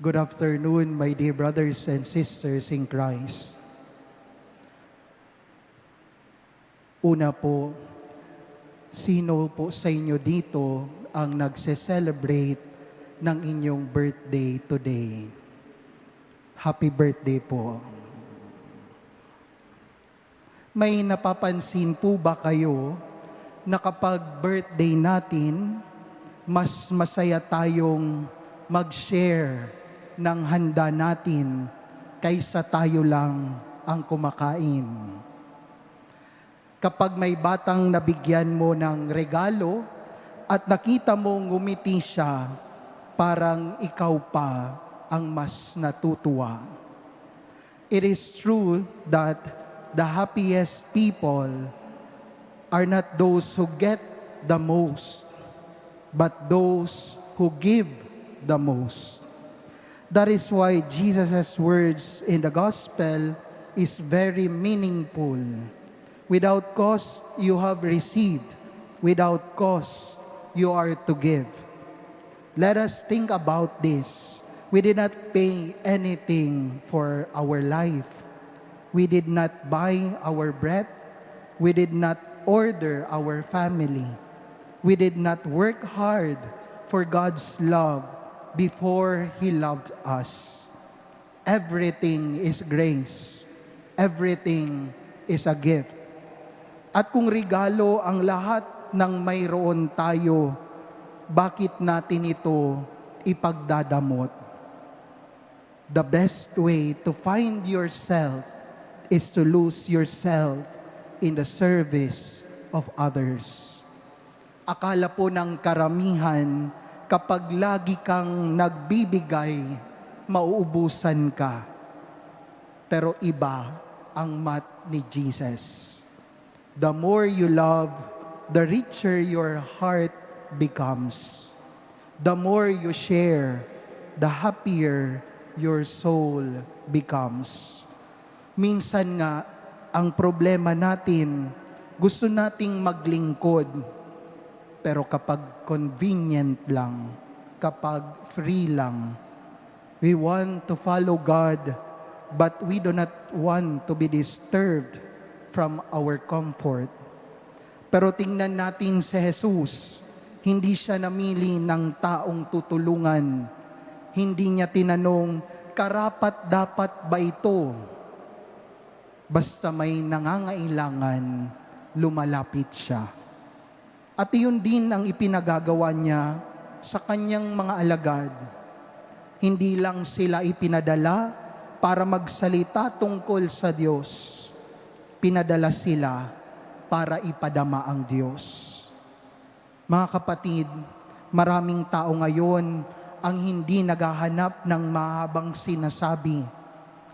Good afternoon, my dear brothers and sisters in Christ. Una po, sino po sa inyo dito ang nagse-celebrate ng inyong birthday today? Happy birthday po. May napapansin po ba kayo na kapag birthday natin, mas masaya tayong mag-share ng handa natin kaysa tayo lang ang kumakain? Kapag may batang nabigyan mo ng regalo at nakita mong ngumiti siya, parang ikaw pa ang mas natutuwa. It is true that the happiest people are not those who get the most, but those who give the most. That is why Jesus' words in the gospel is very meaningful. Without cost, you have received. Without cost, you are to give. Let us think about this. We did not pay anything for our life. We did not buy our bread. We did not order our family. We did not work hard for God's love before He loved us. Everything is grace. Everything is a gift. At kung regalo ang lahat ng mayroon tayo, bakit natin ito ipagdadamot? The best way to find yourself is to lose yourself in the service of others. Akala po ng karamihan, kapag lagi kang nagbibigay, mauubusan ka. Pero iba ang mat ni Jesus. The more you love, the richer your heart becomes. The more you share, the happier your soul becomes. Minsan nga, ang problema natin, gusto nating maglingkod, pero kapag convenient lang, kapag free lang, we want to follow God, but we do not want to be disturbed from our comfort. Pero tingnan natin si Jesus, hindi siya namili ng taong tutulungan. Hindi niya tinanong, karapat dapat ba ito? Basta may nangangailangan, lumalapit siya. At iyon din ang ipinagagawa niya sa kanyang mga alagad. Hindi lang sila ipinadala para magsalita tungkol sa Diyos. Pinadala sila para ipadama ang Diyos. Mga kapatid, maraming tao ngayon ang hindi naghahanap ng mahabang sinasabi.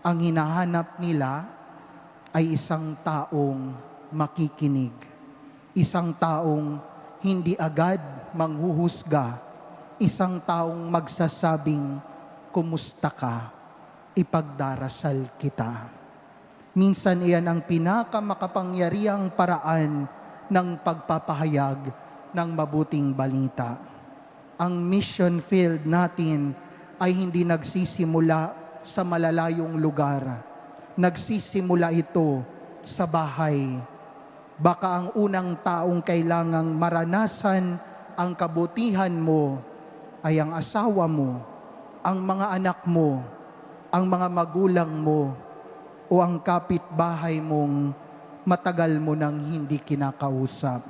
Ang hinahanap nila ay isang taong makikinig. Isang taong hindi agad manghuhusga. Isang taong magsasabing, kumusta ka? Ipagdarasal kita. Minsan iyan ang pinakamakapangyarihang paraan ng pagpapahayag ng mabuting balita. Ang mission field natin ay hindi nagsisimula sa malalayong lugar. Nagsisimula ito sa bahay. Baka ang unang taong kailangang maranasan ang kabutihan mo ay ang asawa mo, ang mga anak mo, ang mga magulang mo, o ang kapitbahay mong matagal mo nang hindi kinakausap.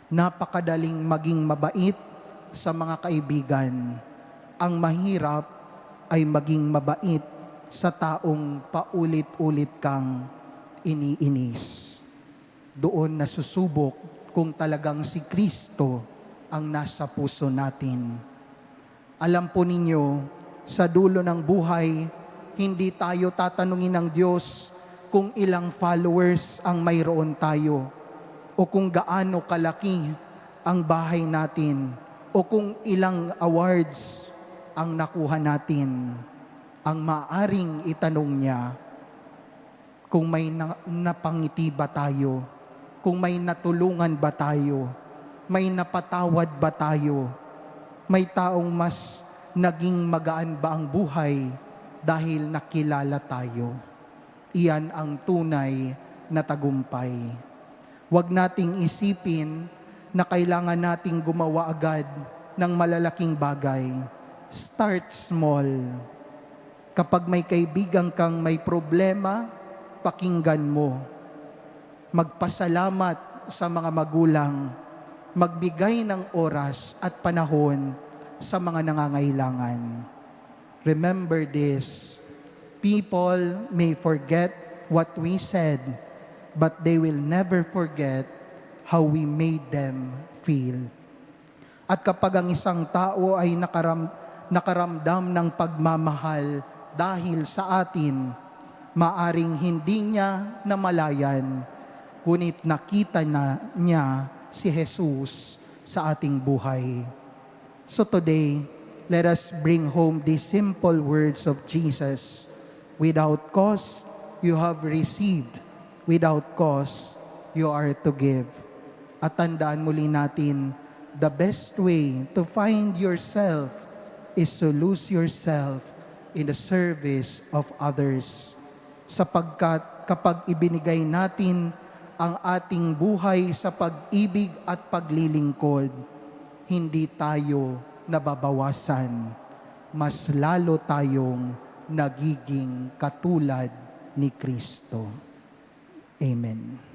Napakadaling maging mabait sa mga kaibigan. Ang mahirap ay maging mabait sa taong paulit-ulit kang iniinis. Doon nasusubok kung talagang si Kristo ang nasa puso natin. Alam po ninyo, sa dulo ng buhay, hindi tayo tatanungin ng Diyos kung ilang followers ang mayroon tayo, o kung gaano kalaki ang bahay natin, o kung ilang awards ang nakuha natin. Ang maaring itanong niya, kung may napangiti ba tayo, kung may natulungan ba tayo, may napatawad ba tayo, may taong mas naging magaan ba ang buhay dahil nakilala tayo. Iyan ang tunay na tagumpay. Huwag nating isipin na kailangan nating gumawa agad ng malalaking bagay. Start small. Kapag may kaibigan kang may problema, pakinggan mo. Magpasalamat sa mga magulang. Magbigay ng oras at panahon sa mga nangangailangan. Remember this, people may forget what we said, but they will never forget how we made them feel. At kapag ang isang tao ay nakaramdam ng pagmamahal dahil sa atin, maaring hindi niya namalayan, ngunit nakita na niya si Jesus sa ating buhay. So today, let us bring home these simple words of Jesus. Without cause, you have received. Without cause, you are to give. At tandaan muli natin, the best way to find yourself is to lose yourself in the service of others. Sapagkat kapag ibinigay natin ang ating buhay sa pag-ibig at paglilingkod, hindi tayo nababawasan. Mas lalo tayong nagiging katulad ni Kristo. Amen.